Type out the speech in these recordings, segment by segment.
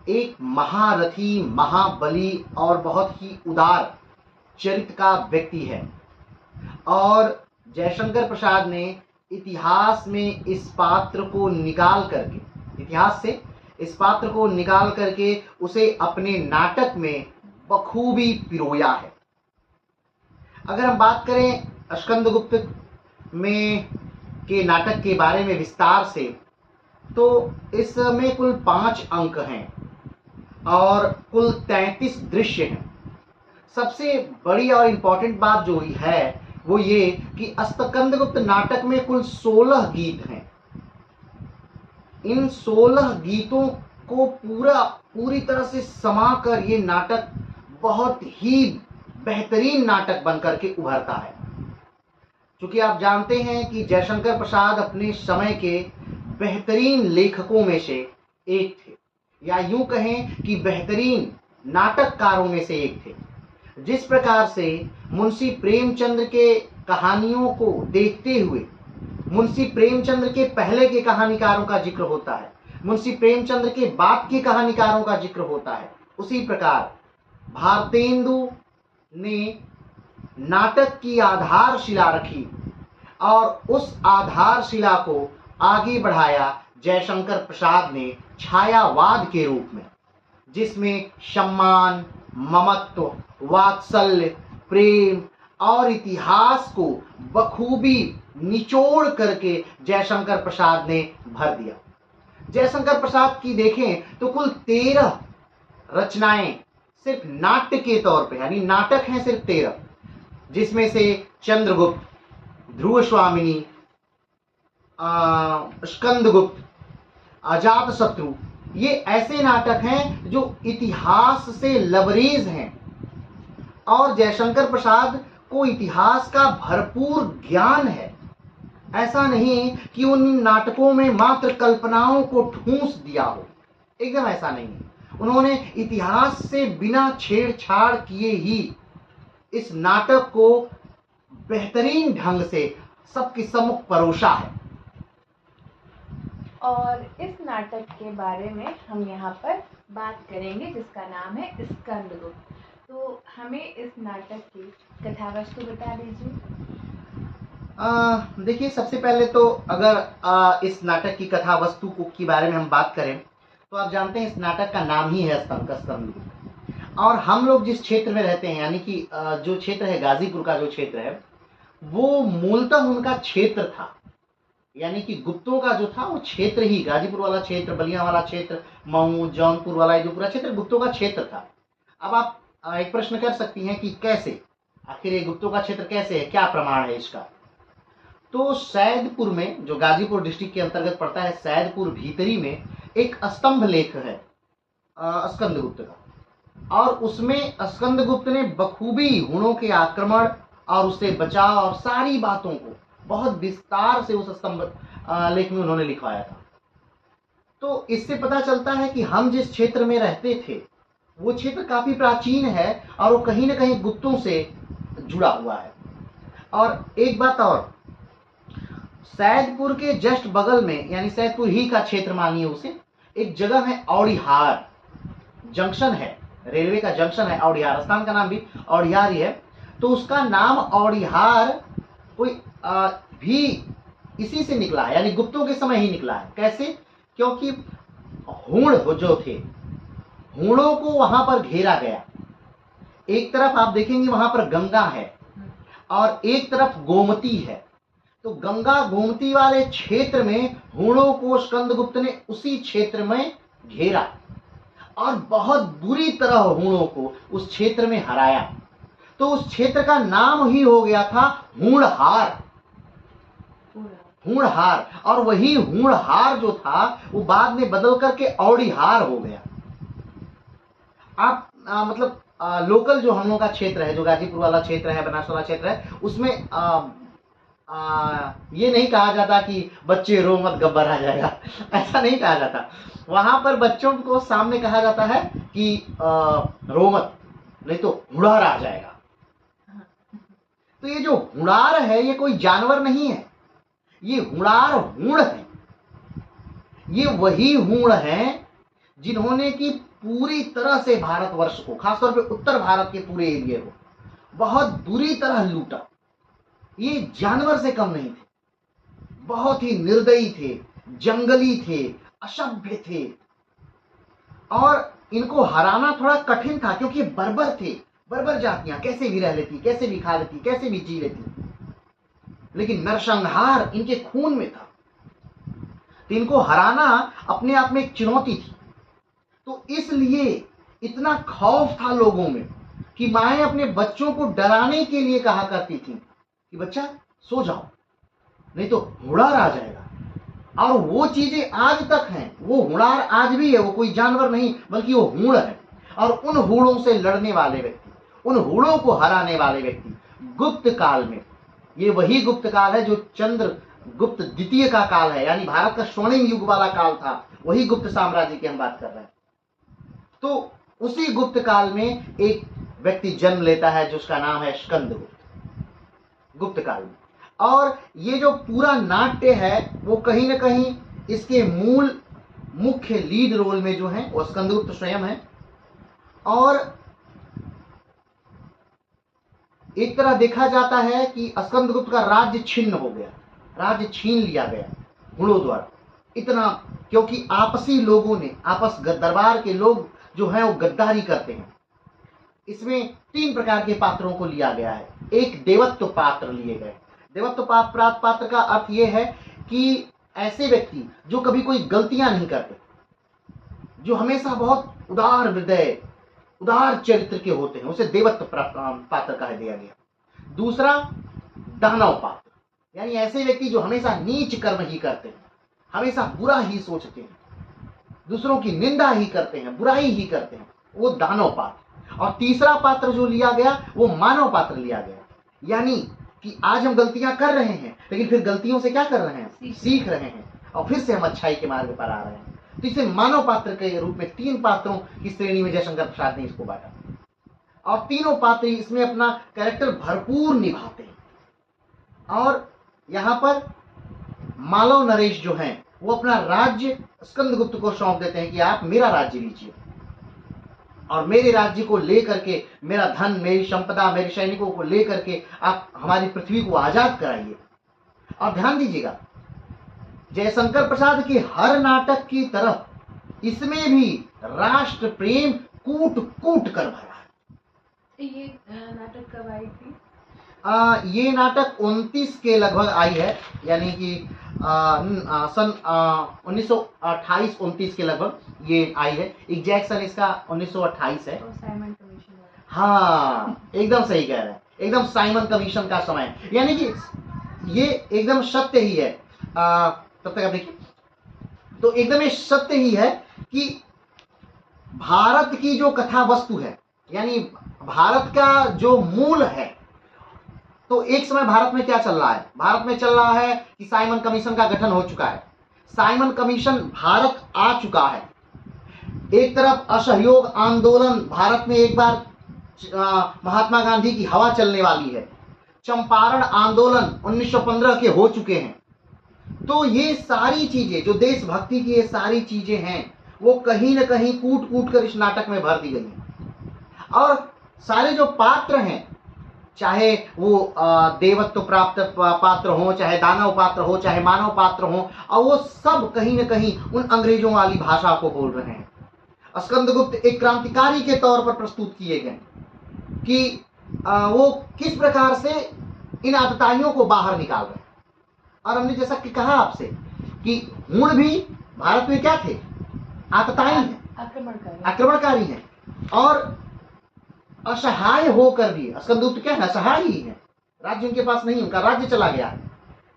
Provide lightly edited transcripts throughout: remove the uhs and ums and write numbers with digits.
एक महारथी, महाबली और बहुत ही उदार चरित्र का व्यक्ति है। और जयशंकर प्रसाद ने इतिहास में इस पात्र को निकाल करके, इतिहास से इस पात्र को निकाल करके उसे अपने नाटक में बखूबी पिरोया है। अगर हम बात करें स्कंदगुप्त में के नाटक के बारे में विस्तार से, तो इसमें कुल 5 अंक हैं और कुल 33 दृश्य हैं। सबसे बड़ी और इम्पोर्टेंट बात जो है वो ये कि स्कंदगुप्त नाटक में कुल 16 गीत हैं। इन 16 गीतों को पूरी तरह से समाकर ये नाटक बहुत ही बेहतरीन नाटक बनकर के उभरता है। क्योंकि आप जानते हैं कि जयशंकर प्रसाद अपने समय के बेहतरीन लेखकों में से एक थे, या यूं कहें कि बेहतरीन नाटककारों में से एक थे। जिस प्रकार से मुंशी प्रेमचंद्र के कहानियों को देखते हुए मुंशी प्रेमचंद्र के पहले के कहानीकारों का जिक्र होता है, मुंशी प्रेमचंद्र के बाद के कहानीकारों का जिक्र होता है, उसी प्रकार भारतेंदु ने नाटक की आधारशिला रखी और उस आधारशिला को आगे बढ़ाया जयशंकर प्रसाद ने छायावाद के रूप में, जिसमें सम्मान, ममत्व, वात्सल्य, प्रेम और इतिहास को बखूबी निचोड़ करके जयशंकर प्रसाद ने भर दिया। जयशंकर प्रसाद की देखें तो कुल 13 रचनाएं सिर्फ नाट्य के तौर पे, यानी नाटक हैं सिर्फ 13, जिसमें से चंद्रगुप्त, ध्रुवस्वामिनी, स्कंदगुप्त, अजातशत्रु, ये ऐसे नाटक हैं जो इतिहास से लबरेज हैं। और जयशंकर प्रसाद को इतिहास का भरपूर ज्ञान है। ऐसा नहीं कि उन नाटकों में मात्र कल्पनाओं को ठूंस दिया हो, एकदम ऐसा नहीं है। उन्होंने इतिहास से बिना छेड़छाड़ किए ही इस नाटक को बेहतरीन ढंग से सबके सम्मुख परोसा है। और इस नाटक के बारे में हम यहाँ पर बात करेंगे जिसका नाम है स्कंदगुप्त। तो हमें इस नाटक की कथावस्तु बता दीजिए। देखिए, सबसे पहले तो अगर इस नाटक की कथावस्तु के बारे में हम बात करें तो आप जानते हैं इस नाटक का नाम ही है स्कंदगुप्त। और हम लोग जिस क्षेत्र में रहते हैं, यानी कि जो क्षेत्र है गाजीपुर का जो क्षेत्र है, वो मूलतः उनका क्षेत्र था, यानी कि गुप्तों का जो था वो क्षेत्र ही, गाजीपुर वाला क्षेत्र, बलिया वाला क्षेत्र, मऊ, जौनपुर वाला जो पूरा क्षेत्र गुप्तों का क्षेत्र था। अब आप एक प्रश्न कर सकती हैं कि कैसे, आखिर ये गुप्तों का क्षेत्र कैसे है, क्या प्रमाण है इसका। तो सैदपुर में, जो गाजीपुर डिस्ट्रिक्ट के अंतर्गत पड़ता है, सैदपुर भीतरी में एक स्तंभ लेख है स्कंदगुप्त का, और उसमें स्कंदगुप्त ने बखूबी हुणों के आक्रमण और उससे बचाव और सारी बातों को बहुत विस्तार से उस स्तंभ लेख में उन्होंने लिखवाया था। तो इससे पता चलता है कि हम जिस क्षेत्र में रहते थे वो क्षेत्र काफी प्राचीन है और वो कहीं ना कहीं गुप्तों से जुड़ा हुआ है। और एक बात और, सैदपुर के जस्ट बगल में, यानी सैदपुर ही का क्षेत्र मानिए उसे, एक जगह है औड़िहार, जंक्शन है, रेलवे का जंक्शन है औड़िहार, स्थान का नाम भी औड़िहार ही है। तो उसका नाम औड़िहार कोई भी इसी से निकला है, यानी गुप्तों के समय ही निकला है। कैसे? क्योंकि हूण जो थे, हूणों को वहां पर घेरा गया। एक तरफ आप देखेंगे वहां पर गंगा है और एक तरफ गोमती है। तो गंगा गोमती वाले क्षेत्र में हूणों को स्कंदगुप्त ने उसी क्षेत्र में घेरा और बहुत बुरी तरह हूणों को उस क्षेत्र में हराया। तो उस क्षेत्र का नाम ही हो गया था हूणहार। हूणहार, और वही हूणहार जो था वो बाद में बदल करके औड़िहार हो गया। आप मतलब लोकल जो हम लोग का क्षेत्र है, जो गाजीपुर वाला क्षेत्र है, बनारस वाला क्षेत्र है, उसमें ये नहीं कहा जाता कि बच्चे रो मत गब्बर आ जाएगा, ऐसा नहीं कहा जाता। वहां पर बच्चों को सामने कहा जाता है कि रो मत, नहीं तो हुड़ार आ जाएगा। तो ये जो हुड़ार है ये कोई जानवर नहीं है, ये हुड़ार हूण है। ये वही हूण है जिन्होंने कि पूरी तरह से भारतवर्ष को, खासतौर पे उत्तर भारत के पूरे एरिया को बहुत बुरी तरह लूटा। ये जानवर से कम नहीं थे, बहुत ही निर्दयी थे, जंगली थे, असभ्य थे, और इनको हराना थोड़ा कठिन था क्योंकि बर्बर थे। बर्बर जातियां कैसे भी रह लेती, कैसे भी खा लेती, कैसे भी जी लेती, लेकिन नरसंहार इनके खून में था, तो इनको हराना अपने आप में एक चुनौती थी। तो इसलिए इतना खौफ था लोगों में कि माएं अपने बच्चों को डराने के लिए कहा करती थी कि बच्चा सो जाओ, नहीं तो हुड़ार आ जाएगा। और वो चीजें आज तक हैं, वो हुड़ार आज भी है, वो कोई जानवर नहीं बल्कि वो हूड़ है। और उन हूड़ों से लड़ने वाले व्यक्ति, उन हूड़ों को हराने वाले व्यक्ति गुप्त काल में, ये वही गुप्त काल है जो चंद्रगुप्त द्वितीय का काल है, यानी भारत का स्वर्णिम युग वाला काल था, वही गुप्त साम्राज्य की हम बात कर रहे हैं। तो उसी गुप्त काल में एक व्यक्ति जन्म लेता है जिसका नाम है स्कंदगुप्त, गुप्त काल में। और ये जो पूरा नाट्य है वो कहीं ना कहीं इसके मूल मुख्य लीड रोल में जो है वो स्कंदगुप्त स्वयं है। और एक तरह देखा जाता है कि स्कंदगुप्त का राज्य छिन्न हो गया, राज्य छीन लिया गया हुड़ों द्वारा, इतना, क्योंकि आपसी लोगों ने, आपस दरबार के लोग जो हैं वो गद्दारी करते हैं। इसमें 3 प्रकार के पात्रों को लिया गया है। एक देवत्व पात्र लिए गए। देवत्व पात्र का अर्थ यह है कि ऐसे व्यक्ति जो कभी कोई गलतियां नहीं करते, जो हमेशा बहुत उदार हृदय, उदार चरित्र के होते हैं, उसे देवत्व पात्र कहा दिया गया। दूसरा दानव पात्र, यानी ऐसे व्यक्ति जो हमेशा नीच कर्म ही करते हैं, हमेशा बुरा ही सोचते हैं, दूसरों की निंदा ही करते हैं, बुराई ही करते हैं, वो दानव पात्र। और तीसरा पात्र जो लिया गया वो मानव पात्र लिया गया, यानी कि आज हम गलतियां कर रहे हैं लेकिन फिर गलतियों से क्या कर रहे हैं, सीख रहे हैं, और फिर से हम अच्छाई के मार्ग पर आ रहे हैं। तो इसे मानव पात्र के रूप में 3 पात्रों की श्रेणी में जयशंकर प्रसाद ने इसको बांटा, और तीनों पात्र इसमें अपना कैरेक्टर भरपूर निभाते हैं। और यहाँ पर मालव नरेश जो हैं वो अपना राज्य स्कंदगुप्त को सौंप देते हैं कि आप मेरा राज्य लीजिए, और मेरे राज्य को लेकर के, मेरा धन, मेरी संपदा, मेरे सैनिकों को लेकर के आप हमारी पृथ्वी को आजाद कराइए। और ध्यान दीजिएगा, जयशंकर प्रसाद के हर नाटक की तरह इसमें भी राष्ट्र प्रेम कूट कूट कर भरा है। ये नाटक कब आई थी? ये नाटक 29 के लगभग आई है, यानी कि सन 1928-29 के लगभग ये आई है। एग्जैक्ट सन इसका 1928 है। तो साइमन कमीशन वाला। हाँ, एकदम सही कह रहे हैं, एकदम साइमन कमीशन का समय है, यानी कि ये एकदम सत्य ही है। तब तक आप देखिए, तो एकदम ये सत्य ही है कि भारत की जो कथा वस्तु है, यानी भारत का जो मूल है, तो एक समय भारत में क्या चल रहा है, भारत में चल रहा है कि साइमन कमीशन का गठन हो चुका है, साइमन कमीशन भारत आ चुका है। एक तरफ असहयोग आंदोलन, भारत में एक बार महात्मा गांधी की हवा चलने वाली है, चंपारण आंदोलन 1915 के हो चुके हैं। तो ये सारी चीजें जो देशभक्ति की ये सारी चीजें हैं वो कहीं ना कहीं कूट कूट कर इस नाटक में भर दी गई हैं। और सारे जो पात्र हैं, चाहे वो देवत्व प्राप्त पात्र हो, चाहे दानव पात्र हो, चाहे मानव पात्र हो, और वो सब कहीं ना कहीं उन अंग्रेजों वाली भाषा को बोल रहे हैं। स्कंदगुप्त एक क्रांतिकारी के तौर पर प्रस्तुत किए गए कि वो किस प्रकार से इन आतताइयों को बाहर निकाल रहे हैं। और हमने जैसा कि कहा आपसे कि हूण भी भारत में क्या थे, आतताई हैं, आक्रमणकारी हैं, और असहाय होकर भी स्कंदगुप्त क्या है, असहाय ही है, राज्य उनके पास नहीं, उनका राज्य चला गया है,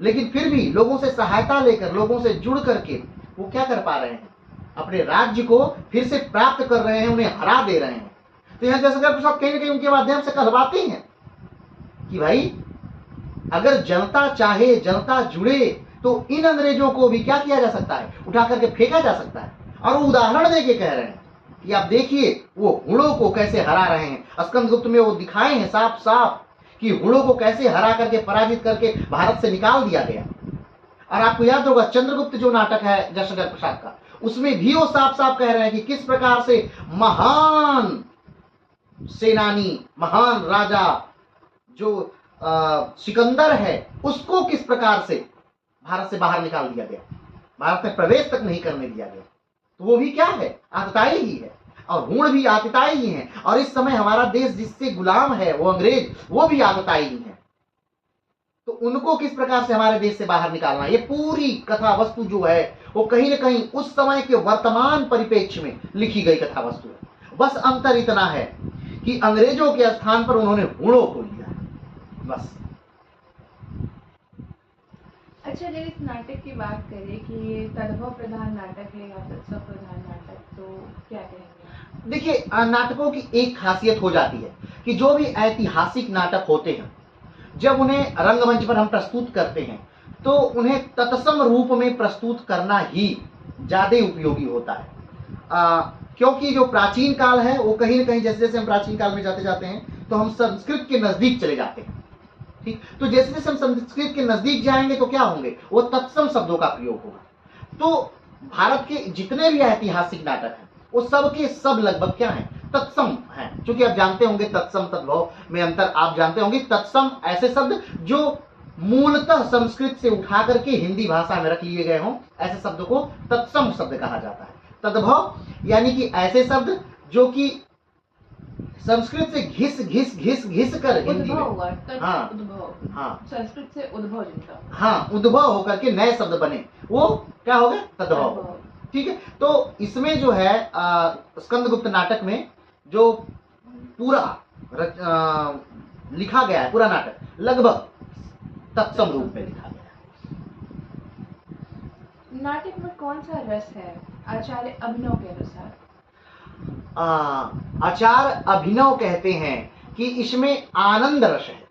लेकिन फिर भी लोगों से सहायता लेकर, लोगों से जुड़ करके वो क्या कर पा रहे हैं, अपने राज्य को फिर से प्राप्त कर रहे हैं, उन्हें हरा दे रहे हैं। तो यहाँ जयशंकर प्रसाद कहीं ना कहीं उनके माध्यम से कहलवाते हैं कि भाई अगर जनता चाहे, जनता जुड़े, तो इन अंग्रेजों को भी क्या किया जा सकता है, उठा करके फेंका जा सकता है। और वो उदाहरण देके कह रहे हैं कि आप देखिए वो हुड़ों को कैसे हरा रहे हैं। स्कंदगुप्त में वो दिखाए हैं साफ साफ कि हुड़ों को कैसे हरा करके, पराजित करके भारत से निकाल दिया गया। और आपको याद होगा चंद्रगुप्त जो नाटक है जयशंकर प्रसाद का, उसमें भी वो साफ साफ कह रहे हैं कि किस प्रकार से महान सेनानी, महान राजा जो सिकंदर है, उसको किस प्रकार से भारत से बाहर निकाल दिया गया, भारत में प्रवेश तक नहीं करने दिया गया। तो वो भी क्या है, आतताई ही है, और हूण भी आतताई ही है। और इस समय हमारा देश जिससे गुलाम है वो अंग्रेज, वो भी आतताई ही है। तो उनको किस प्रकार से हमारे देश से बाहर निकालना, ये पूरी कथा वस्तु जो है वो कहीं न कहीं उस समय के वर्तमान परिप्रेक्ष्य में लिखी गई कथा वस्तु है। बस अंतर इतना है कि अंग्रेजों के स्थान पर उन्होंने हूणों को लिया है, बस। अच्छा, जब इस नाटक की बात करें कि ये तद्भव प्रधान नाटक है या तत्सव प्रधान नाटक, तो क्या कहेंगे? देखिए, नाटकों की एक खासियत हो जाती है कि जो भी ऐतिहासिक नाटक होते हैं, जब उन्हें रंगमंच पर हम प्रस्तुत करते हैं तो उन्हें तत्सम रूप में प्रस्तुत करना ही ज्यादा उपयोगी होता है। क्योंकि जो प्राचीन काल है वो कहीं ना कहीं, जैसे जैसे हम प्राचीन काल में जाते जाते हैं तो हम संस्कृत के नजदीक चले जाते हैं। ठीक, तो जैसे जैसे हम संस्कृत के नजदीक जाएंगे तो क्या होंगे, वो तत्सम शब्दों का प्रयोग होगा। तो भारत के जितने भी ऐतिहासिक नाटक हैं वो सब के सब लगभग क्या है, तत्सम है। क्योंकि आप जानते होंगे तत्सम तद्भव में अंतर, आप जानते होंगे तत्सम ऐसे शब्द जो मूलतः संस्कृत से उठा करके हिंदी भाषा में रख लिए गए हों, ऐसे शब्द को तत्सम शब्द कहा जाता है। तद्भव यानी कि ऐसे शब्द जो कि संस्कृत से घिस कर हिंदी में, हाँ उद्भव, हाँ संस्कृत से उद्भव जिनका, हाँ उद्भव होकर के नए शब्द बने, वो क्या हो गया, तद्भव। ठीक है, तो इसमें जो है स्कंदगुप्त नाटक में जो पूरा लिखा गया है, पूरा नाटक लगभग तत्सम रूप में लिखा गया है। नाटक में कौन सा रस है आचार्य अभिनव के अनुसार? आचार्य अभिनव कहते हैं कि इसमें आनंद रस है।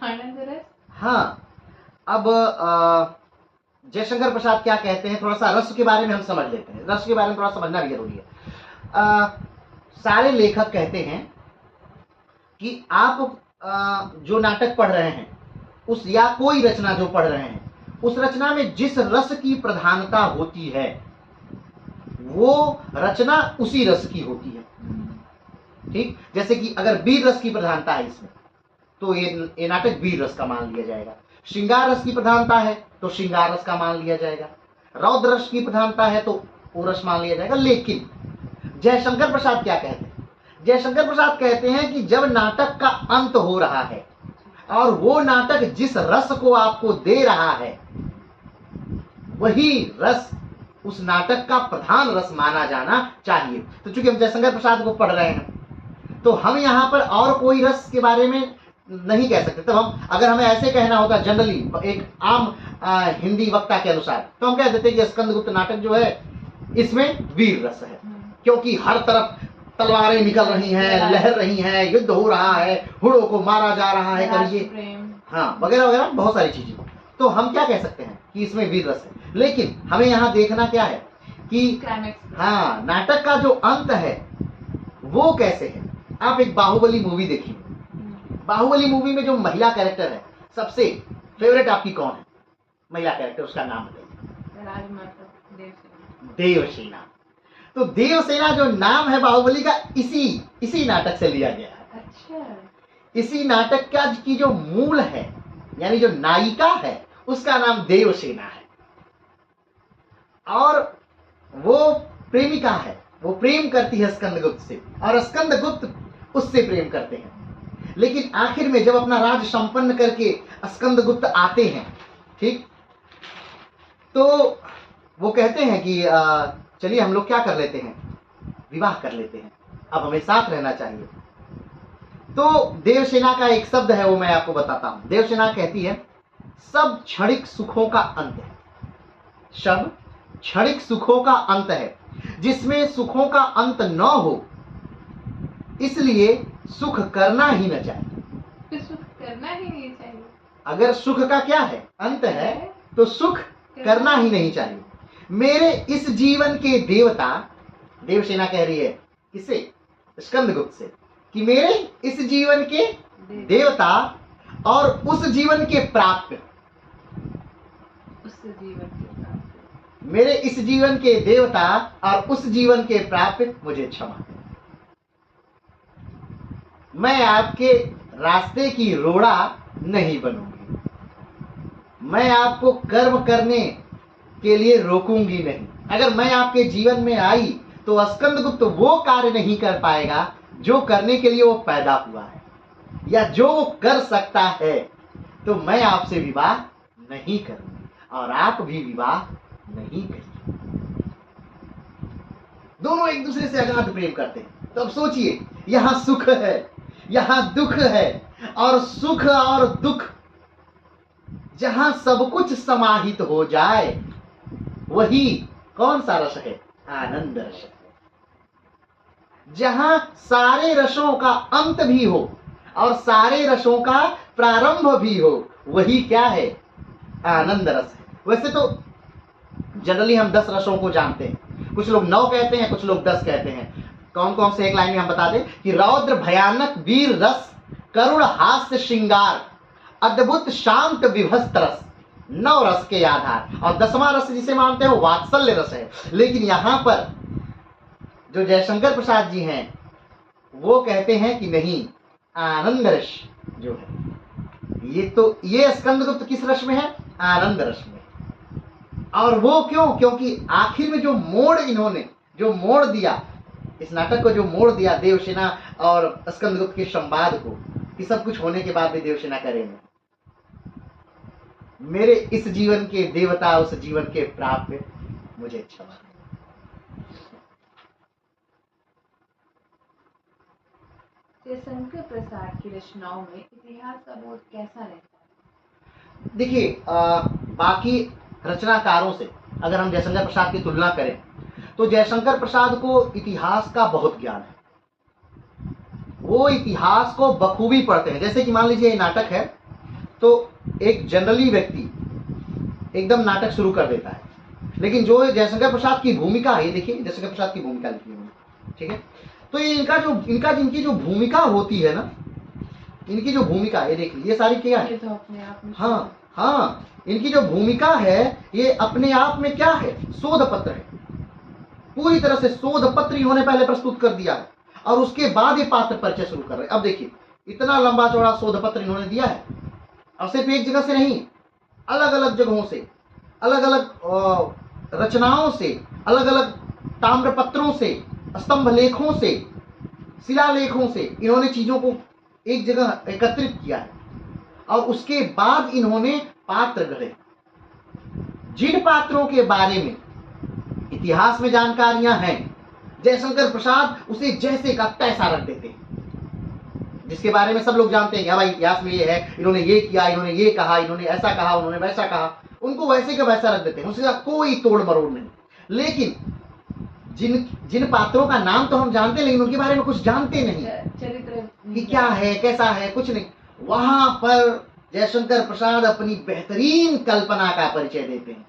आनंद रस? हाँ, अब जयशंकर प्रसाद क्या कहते हैं, थोड़ा सा रस के बारे में हम समझ लेते हैं। रस के बारे में थोड़ा समझना भी जरूरी है। सारे लेखक कहते हैं कि आप जो नाटक पढ़ रहे हैं उस, या कोई रचना जो पढ़ रहे हैं, उस रचना में जिस रस की प्रधानता होती है वो रचना उसी रस की होती है। ठीक, जैसे कि अगर वीर रस की प्रधानता है इसमें तो ये नाटक वीर रस का मान लिया जाएगा। श्रृंगार रस की प्रधानता है तो श्रृंगार रस का मान लिया जाएगा। रौद्र रस की प्रधानता है तो वो रस मान लिया जाएगा। लेकिन जयशंकर प्रसाद क्या कहते हैं, जयशंकर प्रसाद कहते हैं कि जब नाटक का अंत हो रहा है और वो नाटक जिस रस को आपको दे रहा है वही रस उस नाटक का प्रधान रस माना जाना चाहिए। तो चूंकि हम जयशंकर प्रसाद को पढ़ रहे हैं तो हम यहाँ पर और कोई रस के बारे में नहीं कह सकते। तब हम, अगर हमें ऐसे कहना होता जनरली एक आम हिंदी वक्ता के अनुसार, तो हम कह देते कि स्कंदगुप्त नाटक जो है इसमें वीर रस है, क्योंकि हर तरफ तलवारें निकल रही हैं, लहर रही हैं, युद्ध हो रहा है, हुड़ों को मारा जा रहा है, करिए हाँ वगैरह वगैरह बहुत सारी चीजें। तो हम क्या कह सकते हैं कि इसमें वीर रस है। लेकिन हमें यहाँ देखना क्या है कि हाँ, नाटक का जो अंत है वो कैसे है। आप एक बाहुबली मूवी देखिए, बाहुबली मूवी में जो महिला कैरेक्टर है, सबसे फेवरेट आपकी कौन है महिला कैरेक्टर, उसका नाम बताइए। देवसेना। तो देवसेना जो नाम है बाहुबली का, इसी नाटक से लिया गया है। अच्छा। इसी नाटक का की जो मूल है, यानी जो नायिका है, उसका नाम देवसेना है और वो प्रेमिका है, वो प्रेम करती है स्कंदगुप्त से और स्कंदगुप्त उससे प्रेम करते हैं। लेकिन आखिर में जब अपना राज संपन्न करके स्कंदगुप्त आते हैं, ठीक, तो वो कहते हैं कि चलिए हम लोग क्या कर लेते हैं, विवाह कर लेते हैं, अब हमें साथ रहना चाहिए। तो देवसेना का एक शब्द है, वो मैं आपको बताता हूं। देवसेना कहती है सब क्षणिक सुखों का अंत है, सब क्षणिक सुखों का अंत है, जिसमें सुखों का अंत न हो इसलिए सुख करना ही न चाहिए। सुख करना ही नहीं चाहिए। अगर सुख का क्या है, अंत है, तो सुख करना ही नहीं चाहिए। मेरे इस जीवन के देवता, देवसेना कह रही है किसे, स्कंदगुप्त से, कि मेरे इस जीवन के देवता और उस जीवन के प्राप्य, मेरे इस जीवन के देवता और उस जीवन के प्राप्य मुझे क्षमा करें। मैं आपके रास्ते की रोड़ा नहीं बनूंगी, मैं आपको कर्म करने के लिए रोकूंगी नहीं। अगर मैं आपके जीवन में आई तो स्कंदगुप्त वो कार्य नहीं कर पाएगा जो करने के लिए वो पैदा हुआ है, या जो वो कर सकता है। तो मैं आपसे विवाह नहीं करूंगी और आप भी विवाह नहीं करिए। दोनों एक दूसरे से अगाध प्रेम करते हैं। तो अब सोचिए, यहां सुख है, यहां दुख है, और सुख और दुख जहां सब कुछ समाहित हो जाए, वही कौन सा रस है? आनंद रस है। जहां सारे रसों का अंत भी हो और सारे रसों का प्रारंभ भी हो, वही क्या है? आनंद रस है। वैसे तो जनरली हम 10 रसों को जानते हैं, कुछ लोग 9 कहते हैं, कुछ लोग 10 कहते हैं। कौन कौन से? एक लाइन में हम बता दें कि रौद्र भयानक वीर रस, करुण हास्य श्रृंगार, अद्भुत शांत विभस्त रस, 9 रस के आधार। और 10वां रस जिसे मानते हो वात्सल्य रस है। लेकिन यहां पर जो जयशंकर प्रसाद जी हैं वो कहते हैं कि नहीं, आनंद रस जो है ये स्कंदगुप्त किस रस में है? आनंद रस में। और वो क्यों? क्योंकि आखिर में जो मोड़ इन्होंने जो मोड़ दिया, इस नाटक को जो मोड़ दिया देवसेना और स्कंदगुप्त के संवाद को, कि सब कुछ होने के बाद भी देवसेना करेंगे, मेरे इस जीवन के देवता उस जीवन के प्राप्य मुझे क्षमा करें। जयशंकर प्रसाद की रचनाओं में इतिहास का बोध कैसा रहता है? देखिए, बाकी रचनाकारों से अगर हम जयशंकर प्रसाद की तुलना करें तो जयशंकर प्रसाद को इतिहास का बहुत ज्ञान है। वो इतिहास को बखूबी पढ़ते हैं। जैसे कि मान लीजिए ये नाटक है, तो एक जनरली व्यक्ति एकदम नाटक शुरू कर देता है, लेकिन जो जयशंकर प्रसाद की भूमिका है, ये देखिए जयशंकर प्रसाद की भूमिका लिखी है, ठीक है। तो ये इनकी जो भूमिका होती है ना, इनकी जो भूमिका, ये देखिए ये सारी क्या है? तो अपने आप में हाँ, इनकी जो भूमिका है ये अपने आप में क्या है? शोध पत्र है। पूरी तरह से शोध पत्र इन्होंने पहले प्रस्तुत कर दिया है और उसके बाद ये पात्र परिचय शुरू कर रहे हैं। अब देखिए, इतना लंबा चौड़ा शोध पत्र इन्होंने दिया है, और सिर्फ एक जगह से नहीं, अलग अलग जगहों से, अलग अलग रचनाओं से, अलग अलग ताम्रपत्रों से, स्तंभ लेखों से, शिलालेखों से इन्होंने चीजों को एक जगह एकत्रित किया है। और उसके बाद इन्होंने पात्र गढ़े। जिन पात्रों के बारे में इतिहास में जानकारियां हैं, जयशंकर प्रसाद उसे जैसे का तैसा रख देते हैं, जिसके बारे में सब लोग जानते हैं कि भाई इतिहास में ये है, इन्होंने ये किया, इन्होंने ये कहा, इन्होंने ऐसा कहा, उन्होंने वैसा कहा, उनको वैसे का वैसा रख देते हैं, उसका कोई तोड़ मरोड़ नहीं। लेकिन जिन पात्रों का नाम तो हम जानते हैं, लेकिन उनके बारे में कुछ जानते नहीं, चरित्र कि क्या है, कैसा है, कुछ नहीं। वहां पर जयशंकर प्रसाद अपनी बेहतरीन कल्पना का परिचय देते हैं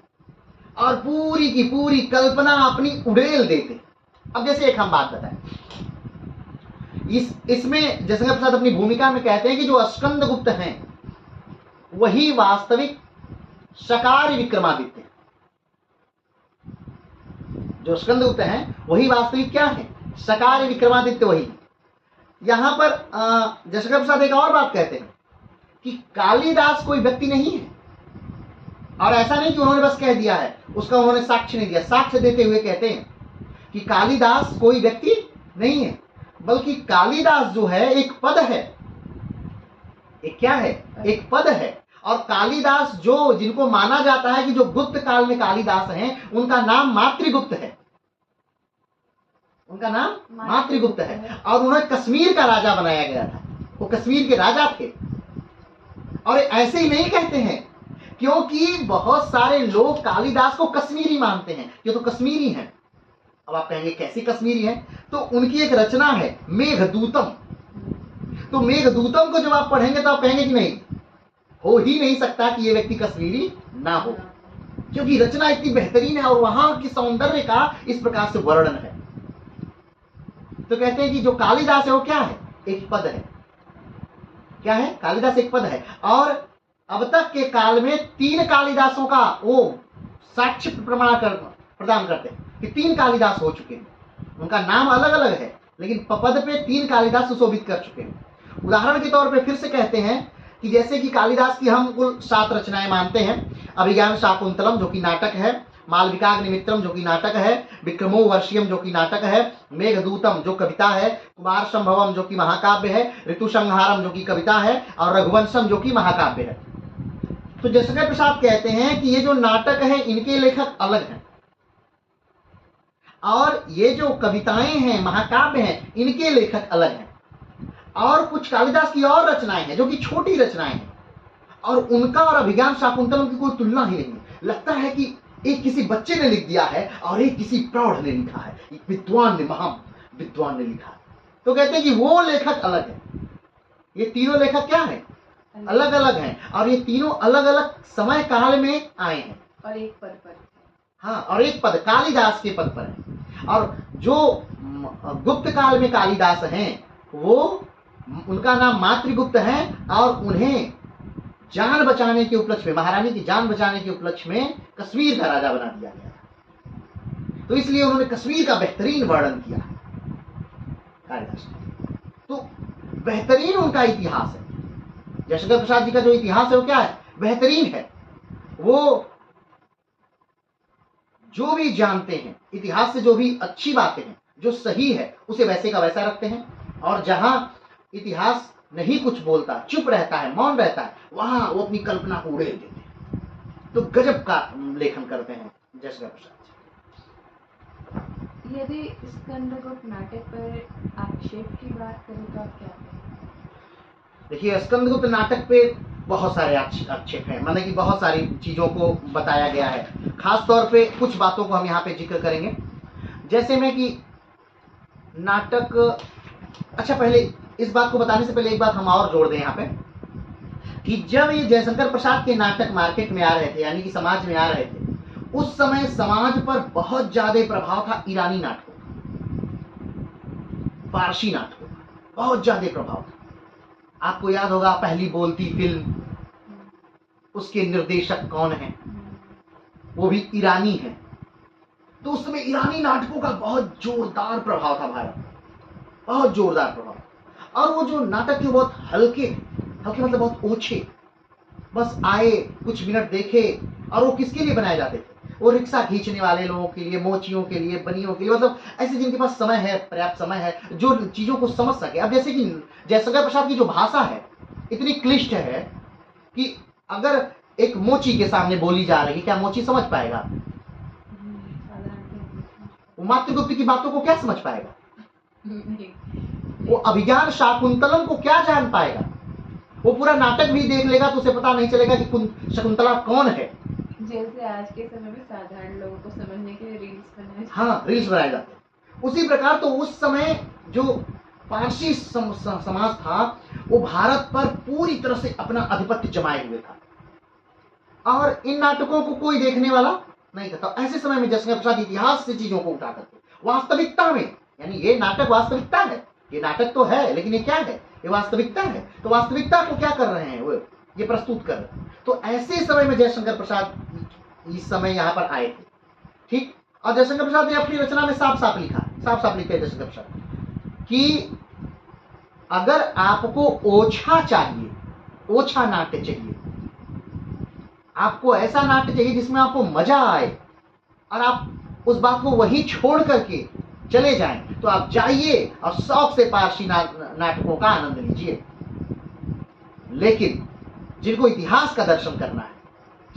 और पूरी की पूरी कल्पना अपनी उड़ेल देते हैं। अब जैसे एक हम बात बताएं, इसमें जयशंकर प्रसाद अपनी भूमिका में कहते हैं कि जो स्कंदगुप्त हैं वही वास्तविक शकारी विक्रमादित्य हैं। जो स्कंदगुप्त हैं वही वास्तविक क्या है? शकारी विक्रमादित्य वही। यहां पर जयशंकर प्रसाद एक और बात कहते हैं कि कालिदास कोई व्यक्ति नहीं है। और ऐसा नहीं कि उन्होंने बस कह दिया है, उसका उन्होंने साक्ष्य नहीं दिया। साक्ष्य देते हुए कहते हैं कि कालिदास कोई व्यक्ति नहीं है, बल्कि कालिदास जो है एक पद है। एक क्या है? एक पद है। और कालिदास जो जिनको माना जाता है कि जो गुप्त काल में कालिदास हैं, उनका नाम मातृगुप्त है। उनका नाम मातृगुप्त है। और उन्हें कश्मीर का राजा बनाया गया था, वो कश्मीर के राजा थे। और ऐसे ही नहीं कहते हैं, क्योंकि बहुत सारे लोग कालिदास को कश्मीरी मानते हैं, ये तो कश्मीरी हैं। अब आप कहेंगे कैसी कश्मीरी है? तो उनकी एक रचना है मेघदूतम। तो मेघदूतम को जब आप पढ़ेंगे तो आप कहेंगे कि नहीं, हो ही नहीं सकता कि ये व्यक्ति कश्मीरी ना हो, क्योंकि रचना इतनी बेहतरीन है और वहां की सौंदर्य का इस प्रकार से वर्णन है। तो कहते हैं कि जो कालिदास है वो क्या है? एक पद है। क्या है? कालिदास एक पद है। और अब तक के काल में 3 कालिदासों का वो साक्ष्य प्रदान करते हैं कि 3 कालिदास हो चुके हैं। उनका नाम अलग अलग है लेकिन पद पे 3 कालिदास सुशोभित कर चुके हैं। उदाहरण के तौर पे फिर से कहते हैं कि जैसे कि कालिदास की हम कुल 7 रचनाएं मानते हैं। अभिज्ञान शाकुंतलम जो कि नाटक है, मालविकाग्निमित्रम जो कि नाटक है, विक्रमो वर्षियम जो कि नाटक है, मेघदूतम जो कविता है, कुमार संभवम जो कि महाकाव्य है, ऋतुसंहारम जो कि कविता है और रघुवंशम जो कि महाकाव्य है। तो जयशंकर प्रसाद कहते हैं कि ये जो नाटक है इनके लेखक अलग हैं और ये जो कविताएं हैं, महाकाव्य हैं, इनके लेखक अलग हैं। और कुछ कालिदास की और रचनाएं हैं जो कि छोटी रचनाएं हैं और उनका और अभिज्ञान शाकुंतलम की कोई तुलना ही नहीं है। लगता है कि एक किसी बच्चे ने लिख दिया है और एक किसी प्रौढ़ ने लिखा है, एक विद्वान ने, महा विद्वान ने लिखा है। तो कहते हैं कि वो लेखक अलग है। ये तीनों लेखक क्या है? अलग अलग हैं और ये तीनों अलग अलग समय काल में आए हैं और एक पद पर। हाँ, और एक पद कालिदास के पद पर है। और जो गुप्त काल में कालिदास हैं वो, उनका नाम मातृगुप्त है और उन्हें जान बचाने के उपलक्ष्य में, महारानी की जान बचाने के उपलक्ष्य में कश्मीर का राजा बना दिया गया। तो इसलिए उन्होंने कश्मीर का बेहतरीन वर्णन किया कालिदास ने। तो बेहतरीन उनका इतिहास है। जयशंकर प्रसाद जी का जो इतिहास है वो क्या है? बेहतरीन है। वो जो भी जानते हैं इतिहास से, जो भी अच्छी बातें हैं, जो सही है, उसे वैसे का वैसा रखते हैं। और जहां इतिहास नहीं कुछ बोलता, चुप रहता है, मौन रहता है, वहां वो अपनी कल्पना को उड़ेल देते हैं। तो गजब का लेखन करते हैं जयशंकर प्रसाद जी। यदि स्कंदगुप्त नाटक पर आक्षेप की बात करें तो आप क्या कहेंगे? देखिए, स्कंदगुप्त नाटक पे बहुत सारे आक्षेप हैं, माने कि बहुत सारी चीजों को बताया गया है। खास तौर पे कुछ बातों को हम यहाँ पे जिक्र करेंगे, जैसे में कि नाटक। अच्छा, पहले इस बात को बताने से पहले एक बात हम और जोड़ दें यहाँ पे कि जब ये जयशंकर प्रसाद के नाटक मार्केट में आ रहे थे, यानी कि समाज में आ रहे थे, उस समय समाज पर बहुत ज्यादा प्रभाव था ईरानी नाटकों का, फारसी नाटकों का बहुत ज्यादा प्रभाव था। आपको याद होगा पहली बोलती फिल्म, उसके निर्देशक कौन हैं? वो भी ईरानी हैं। तो उस समय ईरानी नाटकों का बहुत जोरदार प्रभाव था भारत में, बहुत जोरदार प्रभाव। और वो जो नाटक थे बहुत हल्के हल्के, मतलब बहुत ओछे, बस आए, कुछ मिनट देखे। और वो किसके लिए बनाए जाते थे? वो रिक्शा खींचने वाले लोगों के लिए, मोचियों के लिए, बनियों के लिए, मतलब ऐसे जिनके पास समय है, पर्याप्त समय है, जो चीजों को समझ सके। अब जैसे कि जयशंकर प्रसाद की जो भाषा है इतनी क्लिष्ट है कि अगर एक मोची के सामने बोली जा रही है, क्या मोची समझ पाएगा? वो मातृगुप्त की बातों को क्या समझ पाएगा? वो अभिज्ञान शाकुंतलम को क्या जान पाएगा? वो पूरा नाटक भी देख लेगा तो उसे पता नहीं चलेगा कि शकुंतला कौन है। जैसे आज के समय में साधारण लोगों को समझने के लिए रील्स बनाए, हाँ, रील्स बनाए जाते हैं। उसी प्रकार तो उस समय जो पारसी समाज था वो भारत पर पूरी तरह से अपना आधिपत्य जमाए हुए था और इन नाटकों को कोई देखने वाला नहीं था। तो ऐसे समय में जयशंकर प्रसाद इतिहास से चीजों को उठा करते, वास्तविकता में, यानी ये नाटक वास्तविकता है, ये नाटक तो है लेकिन ये क्या है? ये वास्तविकता है। तो वास्तविकता को क्या कर रहे हैं वो? ये प्रस्तुत कर रहे हैं। तो ऐसे समय में जयशंकर प्रसाद इस समय यहाँ पर आए थे, ठीक। और जयशंकर प्रसाद ने अपनी रचना में साफ साफ लिखा, साफ साफ लिखते हैं जयशंकर प्रसाद कि अगर आपको ओछा चाहिए, ओछा नाट्य चाहिए, आपको ऐसा नाट्य चाहिए जिसमें आपको मजा आए और आप उस बात को वहीं छोड़ करके चले जाएं, तो आप जाइए और शौक से पारसी नाटकों का आनंद लीजिए। लेकिन जिनको इतिहास का दर्शन करना है,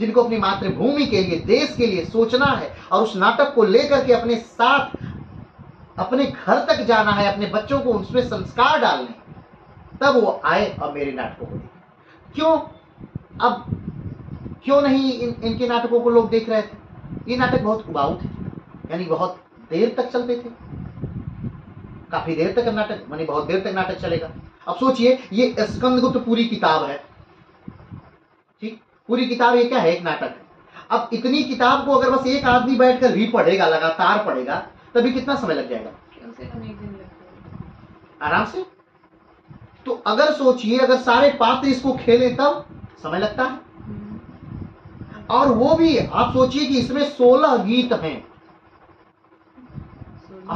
जिनको अपनी मातृभूमि के लिए, देश के लिए सोचना है और उस नाटक को लेकर के अपने साथ अपने घर तक जाना है, अपने बच्चों को उसमें संस्कार डालने, तब वो आए और मेरे नाटकों को देखें। क्यों? अब क्यों नहीं इनके नाटकों को लोग देख रहे थे? ये नाटक बहुत उबाऊ थे, यानी बहुत देर तक चलते थे, काफी देर तक नाटक, मानी बहुत देर तक नाटक चलेगा। अब सोचिए, ये स्कंदगुप्त पूरी किताब है, ठीक, पूरी किताब ये क्या है? एक नाटक है। अब इतनी किताब को अगर बस एक आदमी बैठकर भी पढ़ेगा, लगातार पढ़ेगा, तभी कितना समय लग जाएगा? कम से कम 1 दिन लगेगा आराम से। तो अगर सोचिए, अगर सारे पात्र इसको खेले तब समय लगता है। और वो भी आप सोचिए कि इसमें 16 गीत हैं।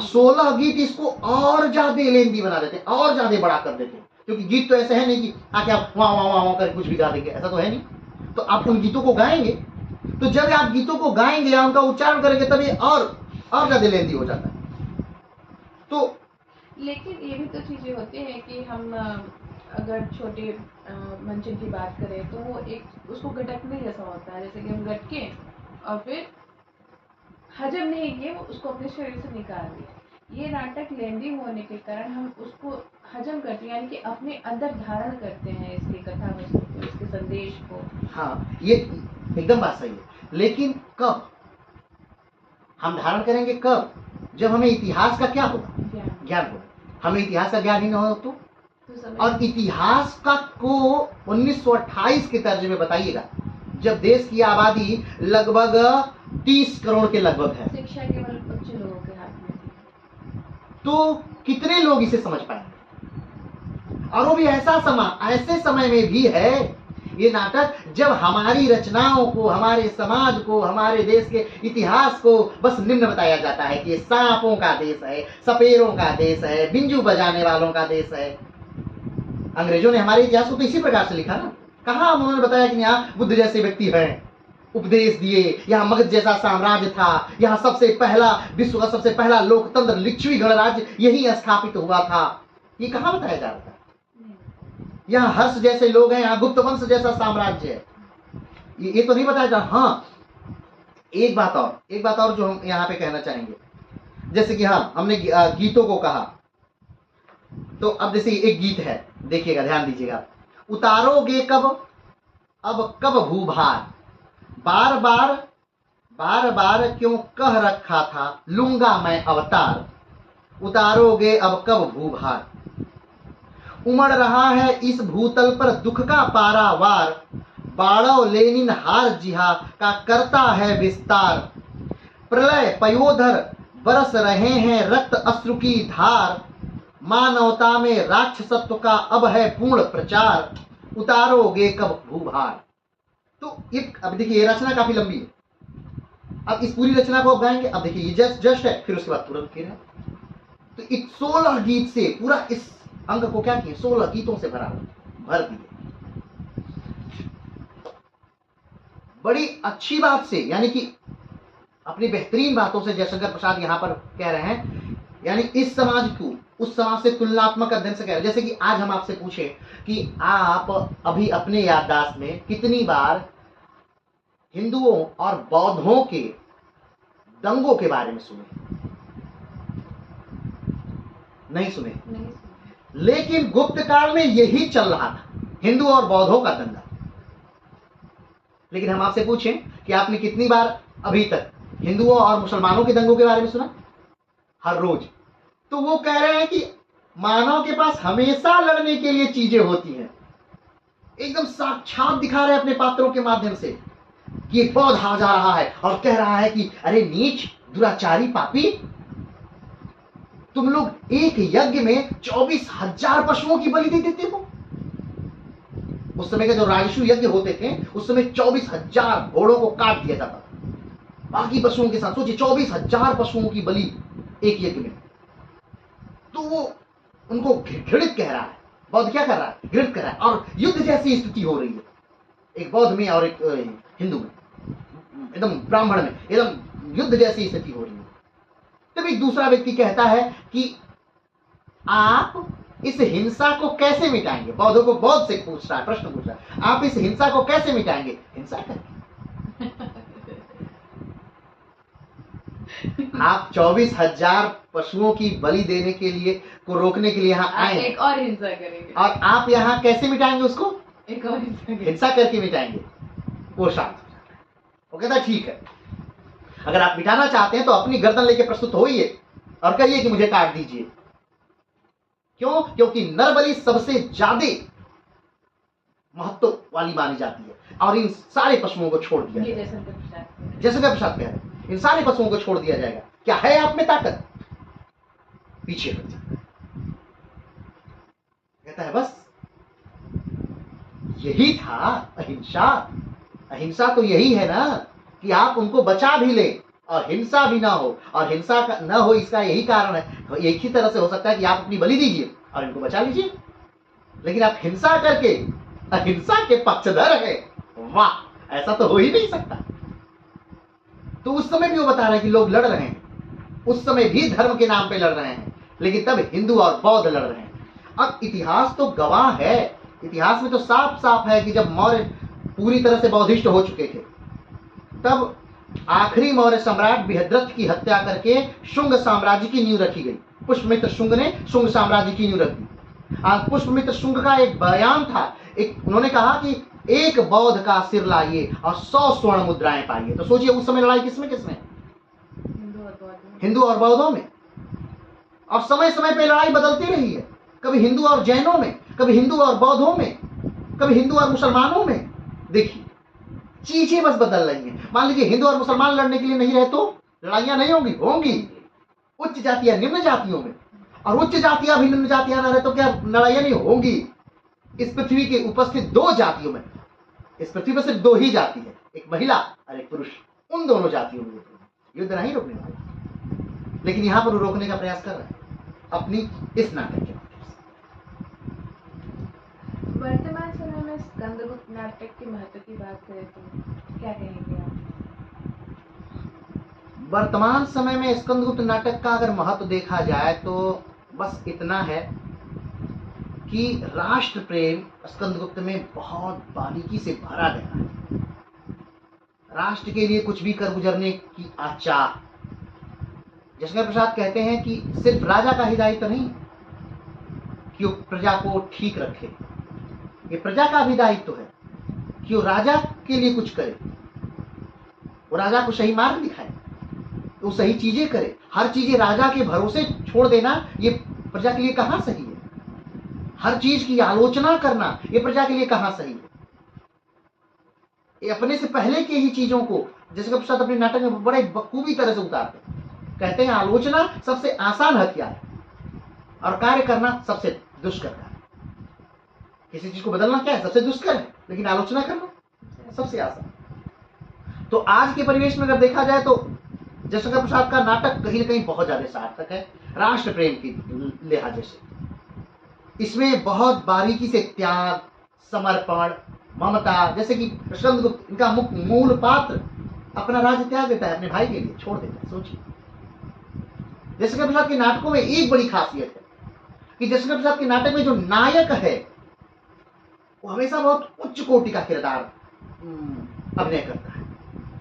16 गीत इसको और ज्यादा लेंदी बना देते हैं, और ज्यादा बड़ा कर देते हैं, क्योंकि गीत तो ऐसे है नहीं कि आके आप वहां वहां वहां कर कुछ भी गा देंगे, ऐसा तो है नहीं। तो आप उन गीतों को गाएंगे, तो जब आप गीतों को गाएंगे या उनका उच्चारण करेंगे तब ये और ज्यादा लेंदी हो जाता है। तो लेकिन ये भी तो चीजें होती हैं कि हम अगर छोटे मंचन की बात करें तो वो एक उसको गटकने जैसा होता है, जैसे कि हम गटके और फिर हजम नहीं किए वो उसको अपने शरीर से निकाल दिया। ये नाटक लेंदी होने के कारण हम उसको हजम करते हैं, यानी कि अपने अंदर धारण करते हैं इसकी कथा वस्तु को, इसके संदेश को। हाँ, ये एकदम बात सही है, लेकिन कब हम धारण करेंगे? कब? जब हमें इतिहास का क्या होगा? ज्ञान होगा। हमें इतिहास का ज्ञान ही ना हो तो और इतिहास का को 1928 के तर्ज में बताइएगा, जब देश की आबादी लगभग 30 करोड़ के लगभग है, शिक्षा केवल उच्च लोगों के हाथ में थी, तो कितने लोग इसे समझ पाएंगे? और वो भी ऐसे समय में भी है ये नाटक जब हमारी रचनाओं को, हमारे समाज को, हमारे देश के इतिहास को बस निम्न बताया जाता है कि ये सांपों का देश है, सपेरों का देश है, बिंजू बजाने वालों का देश है। अंग्रेजों ने हमारे इतिहास को तो इसी प्रकार से लिखा ना। कहाँ उन्होंने बताया कि यहाँ बुद्ध जैसे व्यक्ति हैं, उपदेश दिए, यहाँ मगध जैसा साम्राज्य था, यहाँ सबसे पहला विश्व का सबसे पहला लोकतंत्र लिच्छवी गणराज्य यही स्थापित हुआ था। ये कहाँ बताया जा रहा था? यहाँ हर्ष जैसे लोग हैं, यहाँ गुप्त वंश जैसा साम्राज्य है, ये तो नहीं बताया जा। हाँ, एक बात और जो हम यहाँ पे कहना चाहेंगे, जैसे कि हाँ हमने गीतों को कहा, तो अब जैसे एक गीत है, देखिएगा, ध्यान दीजिएगा। उतारोगे कब अब कब भूभार, बार बार क्यों कह रखा था लूंगा मैं अवतार, उतारोगे अब कब भूभार, उमड़ रहा है इस भूतल पर दुख का पारावार, बाड़ो लेनिन हार जिहा का करता है विस्तार, प्रलय पयोधर बरस रहे हैं रक्त अश्रु की धार, मानवता में राक्षसत्व का अब है पूर्ण प्रचार, उतारोगे कब भूभार। तो एक, अब देखिए ये रचना काफी लंबी है, अब इस पूरी रचना को आप गाएंगे। अब देखिए ये जस्ट है, फिर उसके बाद तुरंत फिर है। तो एक 16 गीत से पूरा इस अंग को क्या किए, 16 गीतों से भर दिए। बड़ी अच्छी बात से, यानी कि अपनी बेहतरीन बातों से जयशंकर प्रसाद यहां पर कह रहे हैं, यानी इस समाज को उस समाज से तुलनात्मक अध्ययन से कह रहे हैं। जैसे कि आज हम आपसे पूछे कि आप अभी अपने याददाश्त में कितनी बार हिंदुओं और बौद्धों के दंगों के बारे में सुने? नहीं सुने। लेकिन गुप्त काल में यही चल रहा था, हिंदू और बौद्धों का दंगा। लेकिन हम आपसे पूछें कि आपने कितनी बार अभी तक हिंदुओं और मुसलमानों के दंगों के बारे में सुना? हर रोज। तो वो कह रहे हैं कि मानव के पास हमेशा लड़ने के लिए चीजें होती हैं, एकदम साक्षात दिखा रहे हैं अपने पात्रों के माध्यम से कि एक बौद्ध आ जा रहा है और कह रहा है कि अरे नीच दुराचारी पापी, तुम लोग एक यज्ञ में 24,000 पशुओं की बलि दे देते हो। उस समय के जो राजस्व यज्ञ होते थे उस समय 24,000 घोड़ों को काट दिया जाता था बाकी पशुओं के साथ। सोचिए 24,000 पशुओं की बलि एक यज्ञ में। तो वो उनको घृणित कह रहा है। बौद्ध क्या कर रहा है? घृणित कर रहा है। और युद्ध जैसी स्थिति हो रही है, एक बौद्ध में और एक हिंदू में, एकदम ब्राह्मण में एकदम युद्ध जैसी स्थिति हो रही है। तब एक दूसरा व्यक्ति कहता है कि आप इस हिंसा को कैसे मिटाएंगे? बौद्धों को बौद्ध से पूछ रहा है, प्रश्न पूछ रहा है, आप इस हिंसा को कैसे मिटाएंगे? हिंसा करके। आप 24,000 पशुओं की बलि देने के लिए को रोकने के लिए यहाँ आए, एक और हिंसा करेंगे, और आप यहाँ कैसे मिटाएंगे उसको? एक और हिंसा करके मिटाएंगे। वो शांत हो जाता है, वो कहता है ठीक है, अगर आप मिटाना चाहते हैं तो अपनी गर्दन लेके प्रस्तुत होइए और कहिए कि मुझे काट दीजिए। क्यों? क्योंकि नरबलि सबसे ज्यादा महत्व वाली मानी जाती है और इन सारे पशुओं को छोड़ दिया जाएगा। जयशंकर प्रसाद कह रहे हैं इन सारे पशुओं को छोड़ दिया जाएगा। क्या है आप में ताकत? पीछे हट जाता है, कहता है बस यही था अहिंसा। अहिंसा तो यही है ना कि आप उनको बचा भी ले और हिंसा भी ना हो, और हिंसा न हो इसका यही कारण है। एक ही तरह से हो सकता है कि आप अपनी बलि दीजिए और इनको बचा लीजिए, लेकिन आप हिंसा करके अहिंसा के पक्षधर है, वाह, ऐसा तो हो ही नहीं सकता। तो उस समय भी वो बता रहे हैं कि लोग लड़ रहे हैं, उस समय भी धर्म के नाम पे लड़ रहे हैं, लेकिन तब हिंदू और बौद्ध लड़ रहे हैं। अब इतिहास तो गवाह है, इतिहास में तो साफ साफ है कि जब मौर्य पूरी तरह से बौद्धिष्ट हो चुके थे, तब आखिरी मौर्य सम्राट बृहद्रथ की हत्या करके शुंग साम्राज्य की नींव रखी गई। पुष्पमित्र शुंग ने शुंग साम्राज्य की नींव रखी। पुष्पमित्र शुंग का एक बयान था, उन्होंने कहा कि एक बौद्ध का सिर लाइए और 100 स्वर्ण मुद्राएं पाइए। तो सोचिए उस समय लड़ाई किसमें किसमें? हिंदू और बौद्धों में। और समय समय पे लड़ाई बदलती रही है, कभी हिंदू और जैनों में, कभी हिंदू और बौद्धों में, कभी हिंदू और मुसलमानों में। देखिए चीजें बस बदल रही हैं। मान लीजिए हिंदू और मुसलमान लड़ने के लिए नहीं रहे तो लड़ाइयां नहीं होंगी, होंगी उच्च जातियां निम्न जातियों में, और उच्च जातियां भी निम्न जातियां ना रहे तो क्या लड़ाइयां नहीं होंगी? इस पृथ्वी के उपस्थित 2 जातियों में, इस पृथ्वी पर सिर्फ 2 ही जाति है, एक महिला और एक पुरुष, उन दोनों जातियों में युद्ध नहीं रोकने वाला। लेकिन यहां पर वो रोकने का प्रयास कर रहे हैं अपनी इस नाटक के माध्यम से। वर्तमान समय में स्कंदगुप्त नाटक के महत्व की बात करें तो क्या कहेंगे आप? वर्तमान समय में स्कंदगुप्त नाटक का अगर महत्व देखा जाए तो बस इतना है कि राष्ट्र प्रेम स्कंदगुप्त में बहुत बारीकी से भरा गया है। राष्ट्र के लिए कुछ भी कर गुजरने की आचार। जयशंकर प्रसाद कहते हैं कि सिर्फ राजा का ही दायित्व नहीं कि वो प्रजा को ठीक रखे, ये प्रजा का भी दायित्व है कि वो राजा के लिए कुछ करे, वो राजा को सही मार्ग दिखाए, वो सही चीजें करे। हर चीजें राजा के भरोसे छोड़ देना ये प्रजा के लिए कहां सही है? हर चीज की आलोचना करना ये प्रजा के लिए कहां सही है? ये अपने से पहले के ही चीजों को जयशंकर प्रसाद अपने नाटक में बड़े बखूबी तरह से उतारते हैं। कहते हैं आलोचना सबसे आसान हथियार है और कार्य करना सबसे दुष्कर कार्य। किसी चीज को बदलना क्या है? सबसे दुष्कर है, लेकिन आलोचना करना सबसे आसान। तो आज के परिवेश में अगर देखा जाए तो जयशंकर प्रसाद का नाटक कहीं ना कहीं बहुत ज्यादा सार्थक है राष्ट्र प्रेम की लिहाज से। इसमें बहुत बारीकी से त्याग, समर्पण, ममता, जैसे कि स्कंदगुप्त इनका मूल पात्र अपना राज्य त्याग देता है, अपने भाई के लिए छोड़ देता है। सोचिए जयशंकर प्रसाद के नाटकों में एक बड़ी खासियत है कि जयशंकर प्रसाद के नाटक में जो नायक है वो हमेशा बहुत उच्च कोटि का किरदार अभिनय करता है।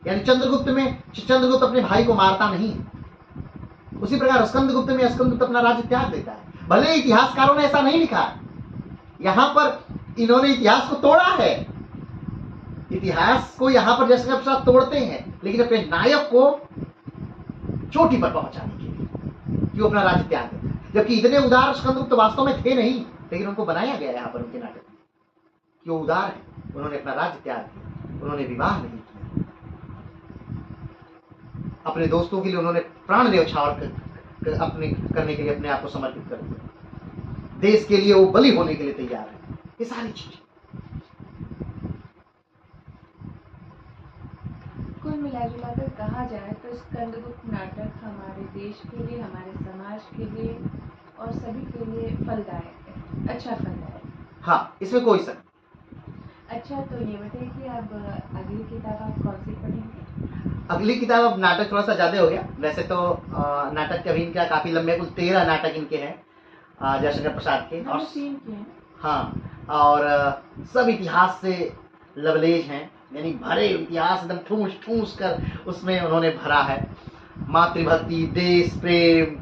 यानी चंद्रगुप्त अपने भाई को मारता नहीं, उसी प्रकार स्कंदगुप्त में स्कंदगुप्त अपना राज्य त्याग देता है। भले इतिहासकारों ने ऐसा नहीं लिखा, यहां पर इन्होंने इतिहास को तोड़ा है, इतिहास को यहां पर जयशंकर प्रसाद तोड़ते हैं, लेकिन अपने नायक को चोटी पर पहुंचाने के लिए कि वो अपना राज्य त्याग देता है। जबकि इतने उदार स्कंदगुप्त वास्तव में थे नहीं, लेकिन उनको बनाया गया यहाँ पर उनके नाटक में कि वो उदार है। उन्होंने अपना राज्य त्याग किया, उन्होंने विवाह नहीं किया, अपने दोस्तों के लिए उन्होंने प्राण न्यौछावर अपने करने के लिए अपने आप को समर्पित कर दिया, देश के लिए वो बलि होने के लिए तैयार है। ये सारी चीजें कुल मिलाजुलाकर कहा जाए तो स्कंदगुप्त नाटक हमारे देश के लिए, हमारे समाज के लिए और सभी के लिए फलदायक है, अच्छा फलदायक। हाँ, इसमें कोई शक। अच्छा, तो ये बताइए कि अब अगली किताब आप कौन सी पढ़ेंगे? अगली किताब, अब नाटक थोड़ा सा ज्यादा हो गया वैसे तो। नाटक अभी इनका काफी लंबे, कुल 13 नाटक इनके हैं जयशंकर प्रसाद के। और 3 के हैं। हाँ, और सब इतिहास से लवलेज हैं, यानी भरे इतिहास एकदम ठूस ठूस कर उसमें उन्होंने भरा है। मातृभक्ति, देश प्रेम,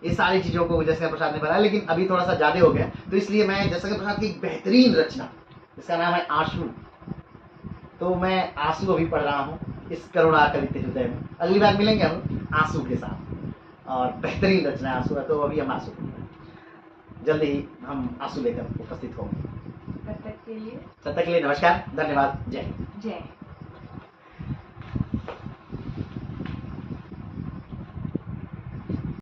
ये सारी चीजों को जयशंकर प्रसाद ने भरा है। लेकिन अभी थोड़ा सा ज्यादा हो गया, तो इसलिए मैं जयशंकर प्रसाद की एक बेहतरीन रचना, इसका नाम है आंसू, तो मैं आंसू अभी पढ़ रहा हूँ इस करुणा कलित हृदय में। अगली बार मिलेंगे हम आंसू के साथ, और बेहतरीन रचना आंसू है, तो अभी हम आंसू पढ़ रहे हैं। जल्दी ही हम आंसू लेकर उपस्थित होंगे। तब तक के लिए नमस्कार, धन्यवाद, जय हिंद। जय।